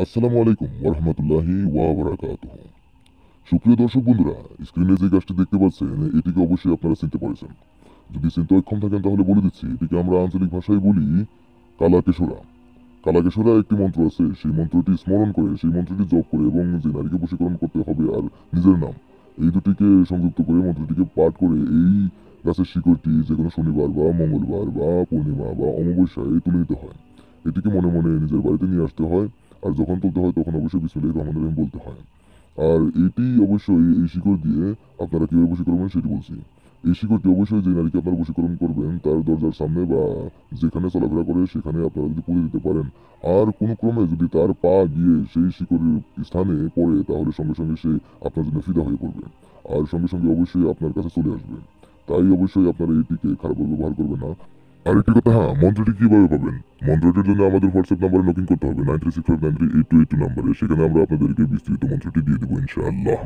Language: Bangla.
আসসালামু আলাইকুম ওরহমতুল্লাহি ওয়াবারাকাতুহু। সুপ্রিয় দর্শক বন্ধুরা, স্ক্রিনে যে গাছটি দেখতে পাচ্ছেন এটিকে অবশ্যই আপনারা চিনতে পারছেন। যদি চিনতে অক্ষম থাকেন তাহলে বলে দিচ্ছি, এটিকে আমরা আঞ্চলিক ভাষায় বলি কালাকেশোরা। কালাকেশোরা একটি মন্ত্র আছে, সেই মন্ত্রটি স্মরণ করে, সেই মন্ত্রটি জপ করে এবং যে নারীকে বশীকরণ করতে হবে আর নিজের নাম, এই দুটিকে সংযুক্ত করে মন্ত্রটিকে পাঠ করে এই গাছের শিকড়টি যে কোনো শনিবার বা মঙ্গলবার বা পূর্ণিমা বা অমাবস্যায় তুলে নিতে হয়। এটিকে মনে মনে নিজের বাড়িতে নিয়ে আসতে হয়। আর যখন তুলতে হয় তখন অবশ্যই বিসমিল্লাহির রহমানির রহিম বলতে হয়। আর এটি অবশ্যই এই শিকড় দিয়ে আপনারা কিভাবে বশীকরণ করবেন সেটি বলছি। এই শিকড়টি অবশ্যই যে নারীকে আপনারা বশীকরণ করবেন তার দরজার সামনে বা যেখানে চলাফেরা করে সেখানে আপনারা যদি পুঁতে দিতে পারেন। আর কোনো ক্রমে যদি তার পা গিয়ে সেই শিকড়ের স্থানে পড়ে তাহলে সঙ্গে সঙ্গে সে আপনার জন্য ফিদা হয়ে পড়বে। আর সঙ্গে সঙ্গে অবশ্যই আপনার কাছে চলে আসবে। তাই অবশ্যই আপনারা এটিকে খারাপভাবে ব্যবহার করবেন না। আরেকটি কথা, হ্যাঁ, মন্ত্রটি কিভাবে পাবেন? মন্ত্রটির জন্য আমাদের হোয়াটসঅ্যাপ নাম্বারে লগ ইন করতে হবে 9365938282 নাম্বারে। সেখানে আমরা আপনাদেরকে বিস্তৃত মন্ত্রটি দিয়ে দেবো ইনশাআল্লাহ।